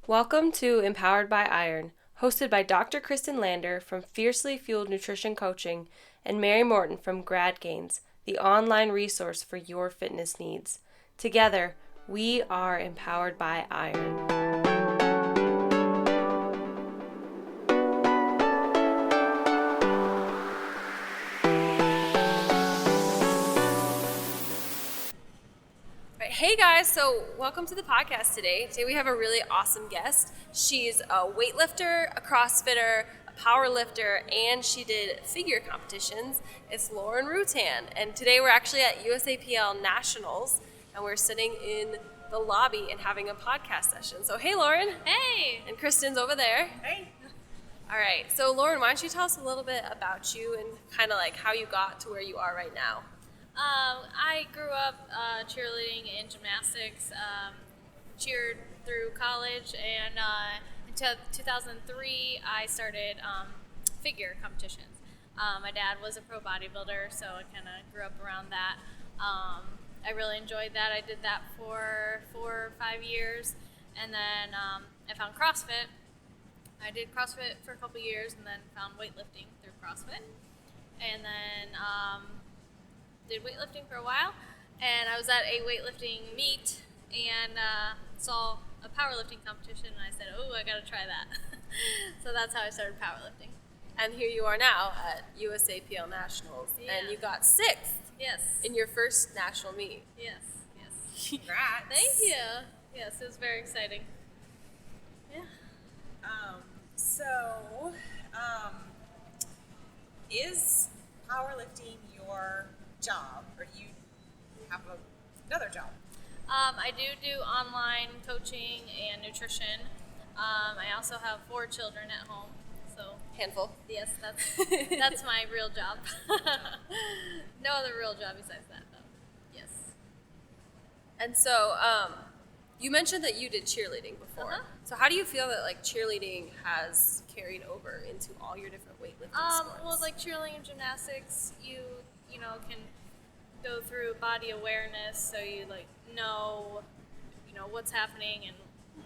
Welcome to Empowered by Iron, hosted by Dr. Kristen Lander from Fiercely Fueled Nutrition Coaching and Mary Morton from Grad Gains, the online resource for your fitness needs. Together, we are empowered by iron. Hey guys, so welcome to the podcast today. Today we have a really awesome guest. She's a weightlifter, a CrossFitter, a power lifter, and she did figure competitions. It's Lauren Rutan, and today we're actually at USAPL Nationals, and we're sitting in the lobby and having a podcast session. So hey Lauren. Hey. And Kristen's over there. Hey. All right, so Lauren, why don't you tell us a little bit about you and kind of like how you got to where you are right now? I grew up cheerleading and gymnastics, cheered through college, and in 2003 I started figure competitions. My dad was a pro bodybuilder, so I kind of grew up around that. I really enjoyed that. I did that for 4 or 5 years, and then I found CrossFit. I did CrossFit for a couple years, and then found weightlifting through CrossFit, and then did weightlifting for a while, and I was at a weightlifting meet and saw a powerlifting competition, and I said, oh, I gotta try that. So that's how I started powerlifting. And here you are now at USAPL Nationals, and you got 6th. Yes. In your first national meet. Yes. Congrats. Thank you. Yes, it was very exciting. Yeah. Is powerlifting your job, or do you have another job? I do online coaching and nutrition. I also have 4 children at home, so Handful. yes, that's my real job. No other real job besides that, though. Yes. And so, you mentioned that you did cheerleading before. Uh-huh. So how do you feel that like cheerleading has carried over into all your different weightlifting sports? Well, like cheerleading and gymnastics, you can go through body awareness, so you know what's happening and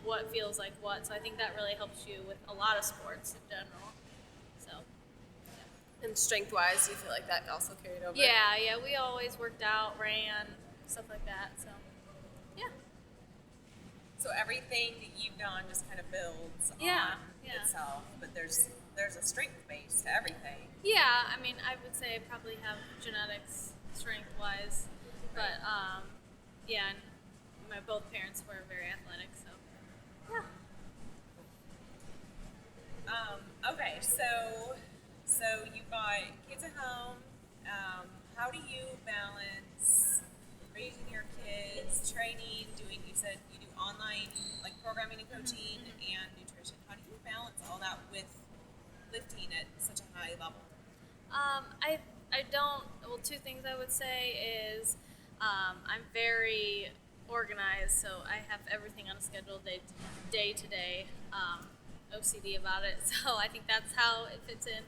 what feels like what. So I think that really helps you with a lot of sports in general. So. And strength-wise, you feel like that also carried over? Yeah, we always worked out, ran, stuff like that. So, yeah. So everything that you've done just kind of builds Yeah. on itself, but there's a strength base to everything. Yeah, I mean, I would say I probably have genetics strength-wise, but yeah, and my both parents were very athletic, so yeah. Okay, so you've got kids at home. How do you balance raising your kids, training, you said you do online like programming and coaching and nutrition. How do you balance all that with lifting at such a high level? I don't. Well, 2 things I would say is I'm very organized, so I have everything on a schedule day to day. OCD about it, so I think that's how it fits in.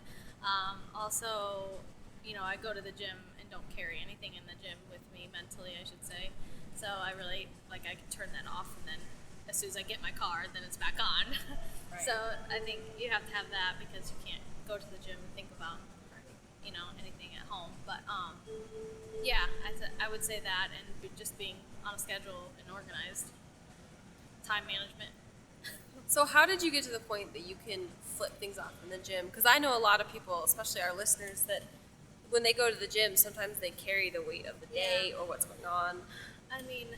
Also, I go to the gym and don't carry anything in the gym with me mentally, I should say. So I really I can turn that off, and then as soon as I get my car, then it's back on. Right. So I think you have to have that, because you can't go to the gym and think about anything at home. But yeah, I would say that, and just being on a schedule and organized, time management. So how did you get to the point that you can flip things off in the gym? Because I know a lot of people, especially our listeners, that when they go to the gym, sometimes they carry the weight of the day or what's going on. I mean,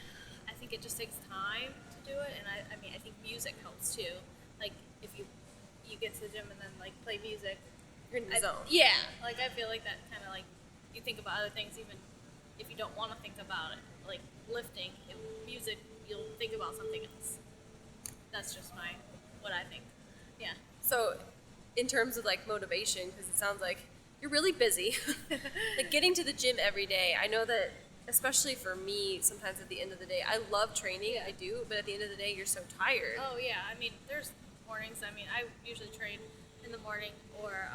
I think it just takes time to do it, and I mean, I think music helps too. Like, if you get to the gym and then play music, You're in the zone. Yeah, I feel like that kind of you think about other things even if you don't want to think about it. Like lifting, music, you'll think about something else. That's just what I think. Yeah. So in terms of motivation, because it sounds like you're really busy, getting to the gym every day, I know that especially for me, sometimes at the end of the day, I love training, I do, but at the end of the day, you're so tired. Oh yeah, I mean, there's mornings. I mean, I usually train in the morning, or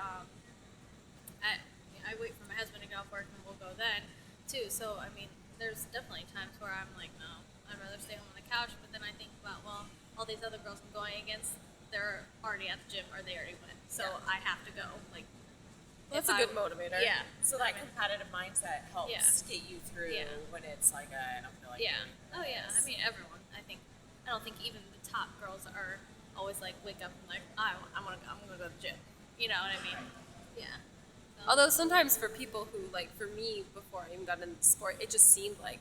I wait for my husband to get off work, and we'll go then too. So I mean, there's definitely times where I'm like, no, I'd rather stay home on the couch. But then I think about, well, all these other girls I'm going against, they're already at the gym or they already went. So Yeah. I have to go. Like, That's if a good motivator. Yeah. So that competitive mindset helps Yeah. get you through Yeah. when it's like I don't feel like Yeah. doing Oh yeah. this. I mean, everyone. I don't think even the top girls are always like wake up and like I'm gonna go to the gym. You know what I mean? Yeah. So, Although sometimes for people who, like for me, before I even got into the sport, it just seemed like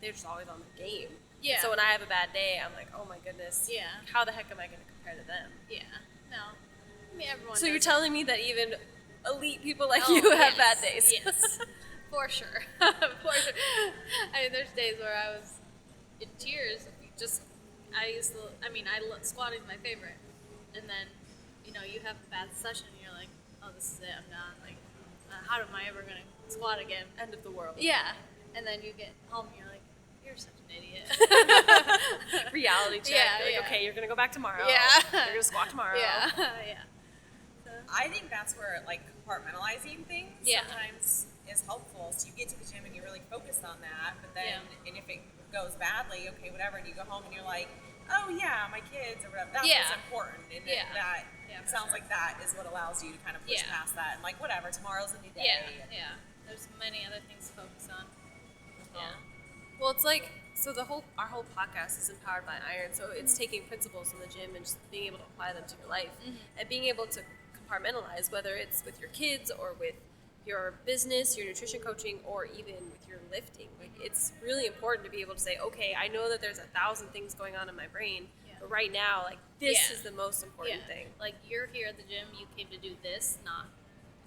they're just always on the game. Yeah. So when I have a bad day, I'm like, oh my goodness. Yeah. How the heck am I going to compare to them? yeah. No. I mean, everyone. So you're does telling me that even elite people like Oh, you have yes, bad days? Yes, for sure. For sure. I mean, there's days where I was in tears. Squatting is my favorite. And then, you have a bad session and you're like, oh, this is it, I'm done. Like, how am I ever going to squat again? End of the world. Yeah. And then you get home and you're like, you're such an idiot. Reality check. Yeah, You're like, yeah. okay, you're going to go back tomorrow. Yeah. You're going to squat tomorrow. Yeah. Yeah. So, I think that's where like compartmentalizing things Yeah. sometimes is helpful. So you get to the gym and you're really focused on that, but then Yeah. and if it goes badly, okay, whatever, and you go home and you're like, oh yeah, my kids or whatever. That's Yeah. what's important, and Yeah. that Yeah, it for sounds sure. like that is what allows you to kind of push Yeah. past that and like whatever. Tomorrow's a new day. yeah. and- Yeah. There's many other things to focus on. Yeah. Well, it's like, so our whole podcast is empowered by iron. So it's taking principles from the gym and just being able to apply them to your life and being able to compartmentalize, whether it's with your kids or with your business, your nutrition coaching, or even with your lifting. Like, it's really important to be able to say, okay, I know that there's 1,000 things going on in my brain, Yeah. but right now, like, this Yeah. is the most important Yeah. thing. Like, you're here at the gym, you came to do this, not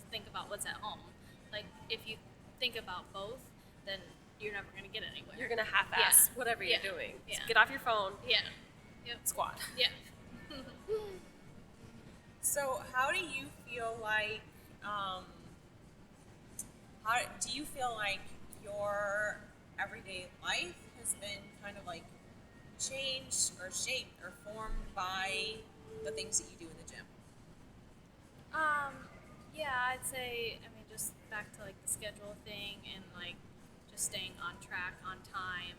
think about what's at home. Like, if you think about both, then you're never going to get anywhere. You're going to half-ass Yeah. whatever you're Yeah. doing. Yeah. Just get off your phone, Yeah. Yep. squat. Yeah. So how do you feel like how do you feel like your everyday life has been kind of like changed or shaped or formed by the things that you do in the gym? Yeah, I'd say, just back to like the schedule thing and like just staying on track, on time,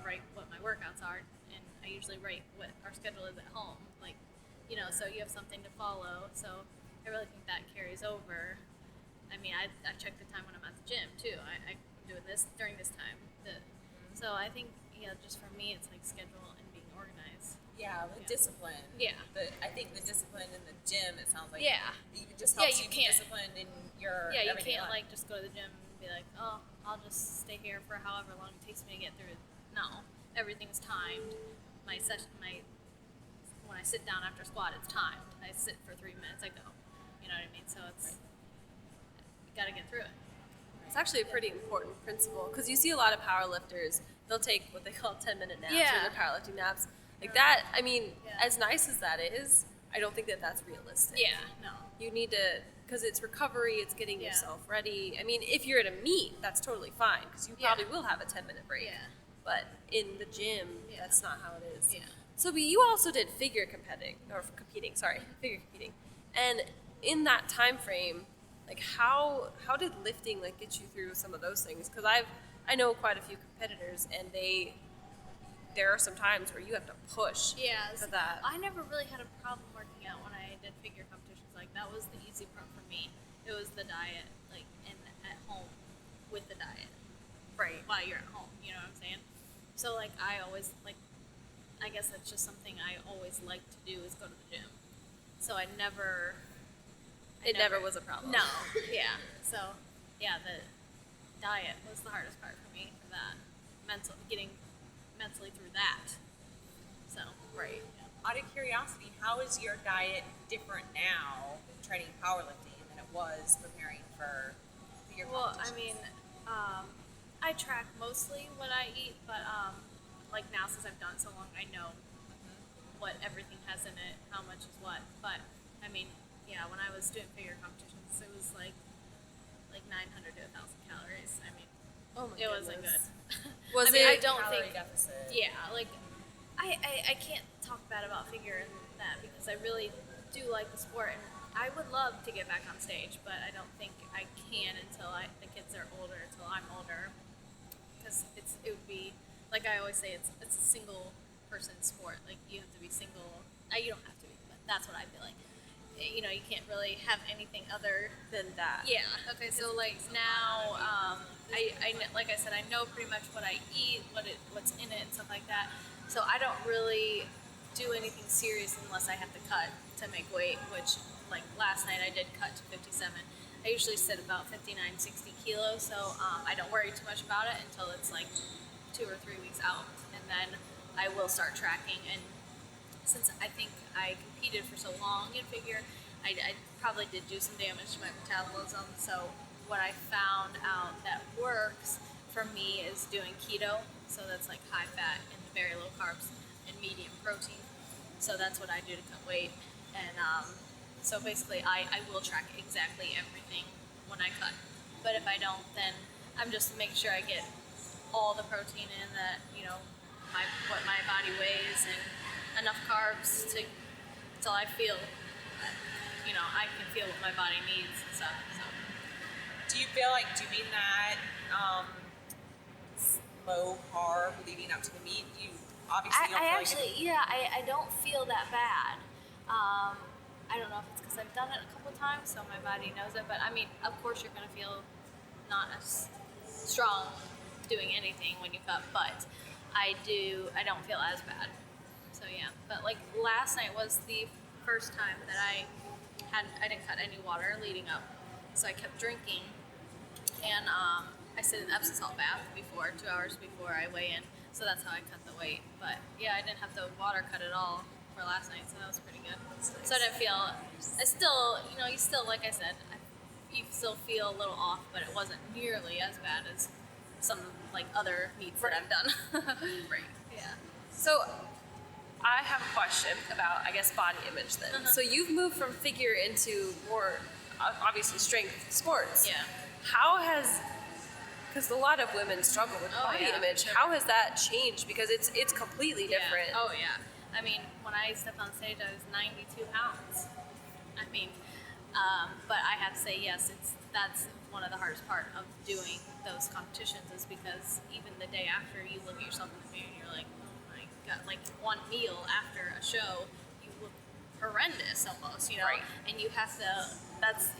write what my workouts are. And I usually write what our schedule is at home. Like, so you have something to follow. So I really think that carries over. I check the time when I'm at the gym too. I'm doing this during this time. So I think, just for me, it's like schedule and being organized. Yeah, the Yeah. discipline. Yeah. I think the discipline in the gym, it sounds like Yeah. it just Yeah, helps you you be can't- disciplined in your Yeah, you everyday can't life. like just go to the gym and be like, oh, I'll just stay here for however long it takes me to get through. No, everything's timed. When I sit down after squat, it's timed. I sit for 3 minutes, I go. You know what I mean? So it's you gotta get through it. It's actually a pretty important principle because you see a lot of power lifters, they'll take what they call 10-minute naps Yeah. or their powerlifting naps. Like that, Yeah. as nice as that is, I don't think that that's realistic. Yeah, no. You need to, because it's recovery, it's getting Yeah. yourself ready. If you're at a meet, that's totally fine because you Yeah. probably will have a 10-minute break. Yeah. But in the gym, Yeah. that's not how it is. Yeah. So, but you also did figure competing, figure competing. And in that time frame, like how did lifting like get you through some of those things? Because I know quite a few competitors, and there are some times where you have to push Yeah, for that. I never really had a problem working out when I did figure competitions. Like, that was the easy part for me. It was the diet, like, and at home with the diet. Right. While you're at home, you know what I'm saying? So, like, I guess that's just something I always like to do is go to the gym. So I never was a problem. No, yeah. So, yeah, the diet was the hardest part for me for that. Getting mentally through that. So, Right. Out of curiosity, how is your diet different now training powerlifting than it was preparing for your well, competitions? I track mostly what I eat, but like now since I've done it so long, I know what everything has in it, how much is what. But yeah, when I was doing figure competitions, it was like 900 to 1,000 calories. Oh my It wasn't good. goodness. Was I it? don't Calorie think. deficit. Yeah, like I can't talk bad about figure and that because I really do like the sport and I would love to get back on stage, but I don't think I can until the kids are older, until I'm older, because it would be like I always say it's a single person sport. Like you have to be single. You don't have to be, but that's what I feel like. You know, you can't really have anything other than that. Yeah. Okay. So like now, like I said, I know pretty much what I eat, what's in it, and stuff like that. So I don't really do anything serious unless I have to cut to make weight. Which, like last night, I did cut to 57. I usually sit about 59, 60 kilos. So I don't worry too much about it until it's like 2 or 3 weeks out, and then I will start tracking. And since I think I competed for so long in figure, I probably did do some damage to my metabolism. So what I found out that works for me is doing keto. So that's like high fat and very low carbs and medium protein. So that's what I do to cut weight. And so basically I will track exactly everything when I cut. But if I don't, then I'm just making sure I get all the protein in that, you know, what my body weighs and enough carbs till I feel, you know, I can feel what my body needs and stuff. So. Do you feel like doing that low carb leading up to the meet? You obviously don't feel actually, I don't feel that bad. I don't know if it's because I've done it a couple times, so my body knows it. But I mean, of course, you're gonna feel not as strong doing anything when you cut, but I don't feel as bad. So yeah, but like last night was the first time that I didn't cut any water leading up, so I kept drinking, and I sit in Epsom salt bath before 2 hours before I weigh in, so that's how I cut the weight. But yeah, I didn't have the water cut at all for last night, so that was pretty good. So I didn't feel, I still, you know, you still, like I said, you still feel a little off, but it wasn't nearly as bad as some like other meets that I've done. Right. Yeah. So I have a question about, I guess, body image then. So you've moved from figure into more, obviously, strength sports. Yeah. How has, because a lot of women struggle with body image, sure. how has that changed? Because it's completely different. Yeah. Oh yeah. I mean, when I stepped on stage, I was 92 pounds. I mean, but I have to say, yes, that's one of the hardest part of doing those competitions is because even the day after you look at yourself in the mirror and you're like, oh my God, like one meal after a show, you look horrendous almost, you know? Right. And you have to, that's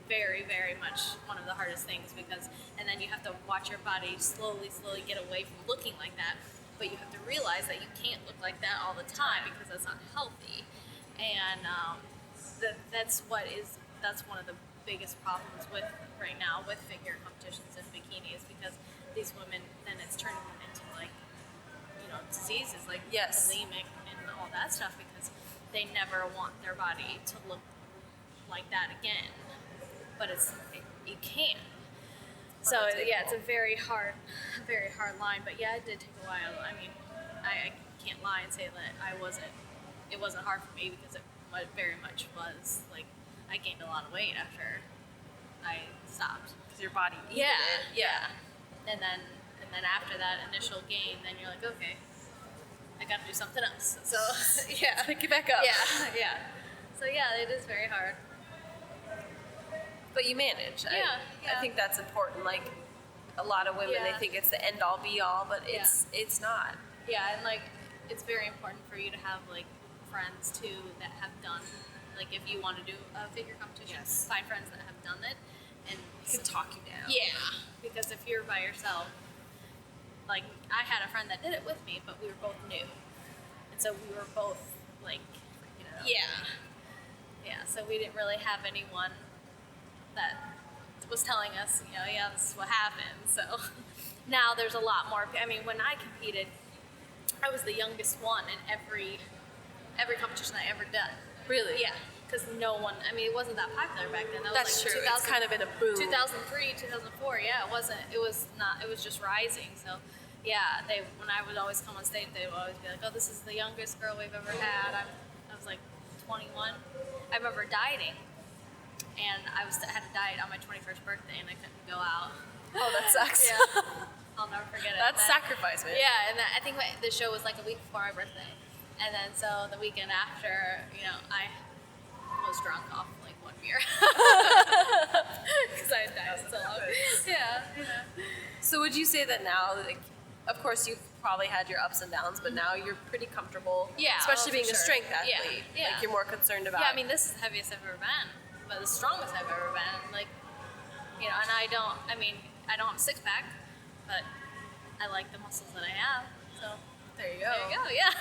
very, very much one of the hardest things because, and then you have to watch your body slowly get away from looking like that. But you have to realize that you can't look like that all the time because that's not healthy. And that's one of the biggest problems with right now with figure competitions and bikinis because these women, then it's turning them into like, you know, diseases like bulimic and all that stuff because they never want their body to look like that again. But you can't. So yeah, it's a very hard line. But yeah, it did take a while. I mean, I can't lie and say that it wasn't hard for me because it very much was. Like, I gained a lot of weight after I stopped. Because your body needed it. Yeah. And then after that initial gain, then you're like, okay, I got to do something else. So yeah, pick it back up. Yeah. So yeah, it is very hard. But you manage. Yeah. I think that's important. Like a lot of women, they think it's the end all be all, but it's not. Yeah, and like it's very important for you to have like friends too that have done. Like if you want to do a figure competition, find friends that have done it, and It can talk you down. Yeah, because if you're by yourself, like I had a friend that did it with me, but we were both new, and so we were both like, yeah. So we didn't really have anyone that was telling us, you know, this is what happened. So now there's a lot more. I mean, when I competed, I was the youngest one in every competition I ever done. Really? Yeah, because no one. I mean, it wasn't that popular back then. That That's was like true. It's kind of in a boom. 2003, 2004. Yeah, it wasn't. It was not. It was just rising. So, yeah, when I would always come on stage, they would always be like, "Oh, this is the youngest girl we've ever had." I was like 21. I remember dieting, and I had a diet on my 21st birthday, and I couldn't go out. Oh, that sucks. Yeah, I'll never forget it. That's sacrifice, man. Yeah, and I think the show was like a week before my birthday. And then so the weekend after, you know, I was drunk off like one beer. Because I had died so long. Yeah. So would you say that now, like, of course you've probably had your ups and downs, but now you're pretty comfortable. Yeah, especially being for a sure. strength athlete. Yeah. Like you're more concerned about. Yeah, I mean, this is the heaviest I've ever been, but the strongest I've ever been. Like, you know, and I don't have a six pack, but I like the muscles that I have. So there you go. there you go. Yeah.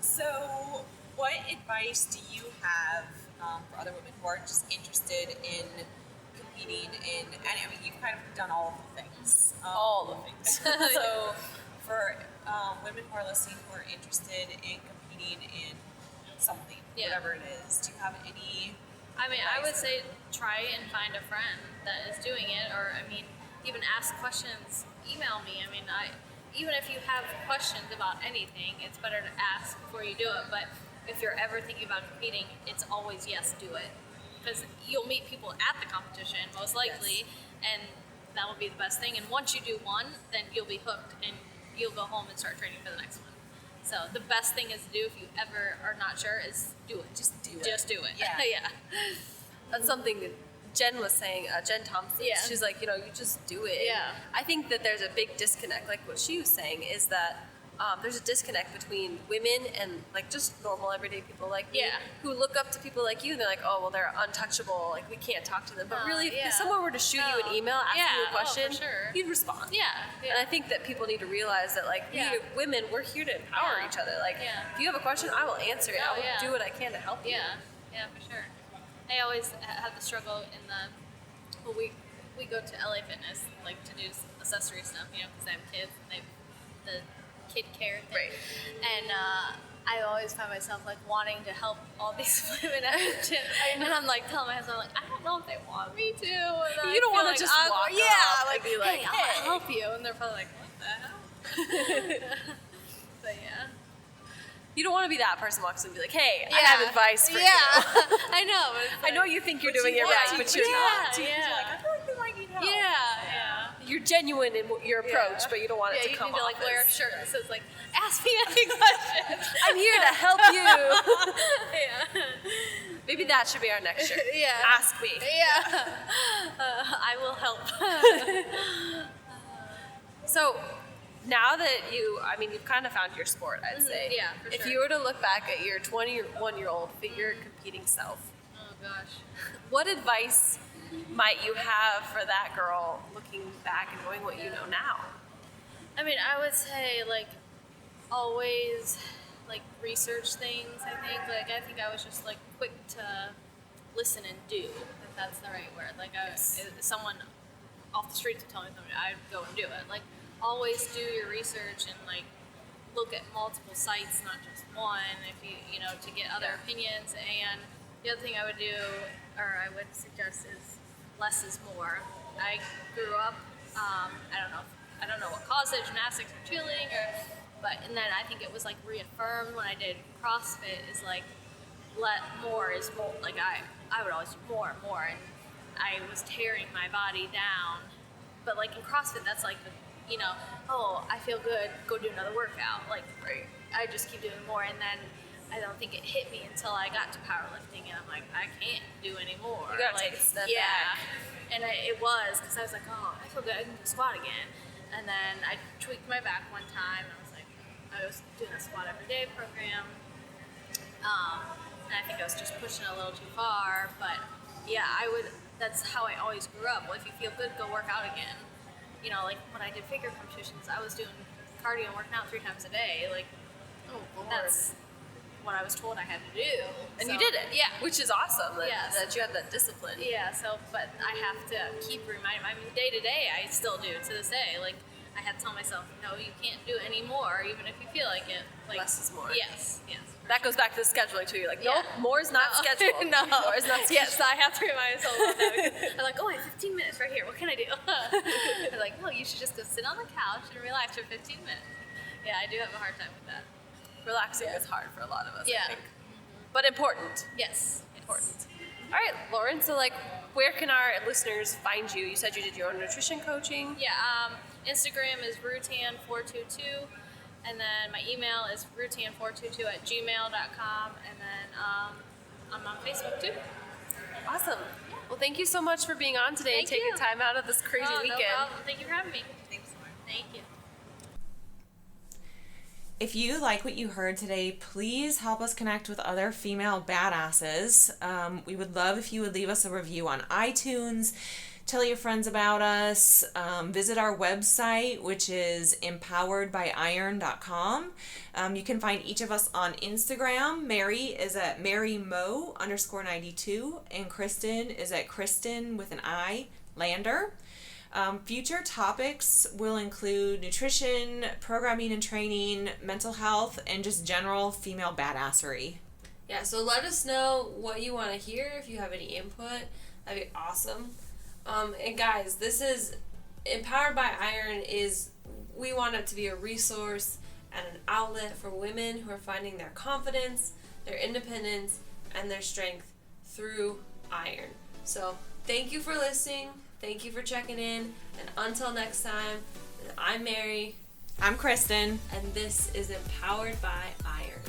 So, what advice do you have for other women who are just interested in competing in? And I mean, you've kind of done all of the things. All the things. So, for women who are listening who are interested in competing in something, Yeah. whatever it is, do you have any? I mean, I would say try and find a friend that is doing it, or I mean, even ask questions. Email me. I mean, even if you have questions about anything, it's better to ask before you do it. But if you're ever thinking about competing, it's always yes, do it, because you'll meet people at the competition most likely, and that will be the best thing. And once you do one, then you'll be hooked, and you'll go home and start training for the next one. So the best thing is to do if you ever are not sure is do it. Just do it. Yeah. Yeah. That's something that Jen was saying, Jen Thompson. Yeah. She's like, you just do it. Yeah. I think that there's a big disconnect. Like what she was saying is that there's a disconnect between women and like just normal everyday people like me Yeah. who look up to people like you and they're like, oh, well, they're untouchable. Like we can't talk to them. But really, yeah. if someone were to shoot you an email asking you a Yeah. question, Oh, for sure. you'd respond. Yeah. And I think that people need to realize that, like, Yeah. we women, we're here to empower Yeah. each other. Like, Yeah. if you have a question, I will answer it. Oh, I will yeah. do what I can to help you. Yeah, for sure. I always have the struggle in the, well, we go to LA Fitness, like, to do accessory stuff, because I have kids, and they the kid care thing. Right. And I always find myself, like, wanting to help all these women at the gym. And I'm, like, telling my husband, like, I don't know if they want me to. And You don't want wanna to just walk yeah, up like, and be like, hey, hey. I'll help you. And they're probably like, what the hell? But, yeah. You don't want to be that person who walks in and be like, hey, I Yeah. have advice for you. I know. But it's I know like- you think you're But doing you it want right, to, but but you're you not. want to. Yeah. You're like, I feel like they might need help. Yeah. You're genuine in your approach, Yeah. but you don't want it to You come need to off like wear a as, shirt that says like, ask me any questions. I'm here to help you. Yeah. Maybe that should be our next shirt. Yeah. Ask me. Yeah. I will help. So now that you've kind of found your sport, I'd say. Yeah, for If sure. you were to look back at your 21-year-old figure competing self, Oh gosh. what advice might you have for that girl looking back and knowing what you know now? I mean, I would say like always like research things. I think I was just like quick to listen and do. If that's the right word. Like if someone off the street to tell me something, I'd go and do it. Like always do your research and like look at multiple sites, not just one. If you know to get other opinions. And the other thing I would do, or I would suggest, is less is more. I grew up. I don't know what caused it, gymnastics or cheerleading, and then I think it was like reaffirmed when I did CrossFit. Is like more is more. Like I would always do more and more, and I was tearing my body down. But like in CrossFit, that's like the, oh, I feel good, go do another workout. Like I just keep doing more, and then I don't think it hit me until I got to powerlifting, and I'm like, I can't do any more. You gotta like, take a step yeah. back. And it was because I was like, oh, I feel good, I can squat again. And then I tweaked my back one time, and I was doing a squat every day program. And I think I was just pushing it a little too far, but yeah, that's how I always grew up. Well, if you feel good, go work out again. Like when I did figure competitions, I was doing cardio and working out 3 times a day. Like, that's what I was told I had to do. And So, you did it. Yeah. Which is awesome that, Yes. that you had that discipline. Yeah, but I have to keep reminding, day to day, I still do to this day. Like, I have to tell myself, no, you can't do it anymore, even if you feel like it. Like, Less is more. Yes. That goes back to the scheduling too. You're like, no, Yeah. more is not scheduled. No. More is not scheduled. Yes, I have to remind myself of that. Because I'm like, oh, I have 15 minutes right here. What can I do? They're like, no, you should just go sit on the couch and relax for 15 minutes. Yeah, I do have a hard time with that. Relaxing is hard for a lot of us, Yeah. I think. But important. Yes. Important. All right, Lauren, so where can our listeners find you? You said you did your own nutrition coaching. Yeah, Instagram is Rutan422, and then my email is rutan422@gmail.com, and then I'm on Facebook too. Awesome. Well, thank you so much for being on today and Thank taking you. time out of this crazy Oh, weekend. No problem. Thank you for having me. Thanks so much. Thank you. If you like what you heard today, please help us connect with other female badasses. We would love if you would leave us a review on iTunes, tell your friends about us, visit our website, which is empoweredbyiron.com. You can find each of us on Instagram. Mary is at MaryMo_92, and Kristen is at Kristen with an I, Lander. Future topics will include nutrition, programming and training, mental health, and just general female badassery. Yeah, so let us know what you want to hear. If you have any input, that'd be awesome. And guys, this is Empowered by Iron. We want it to be a resource and an outlet for women who are finding their confidence, their independence, and their strength through iron. So thank you for listening. Thank you for checking in. And until next time, I'm Mary. I'm Kristen. And this is Empowered by Iron.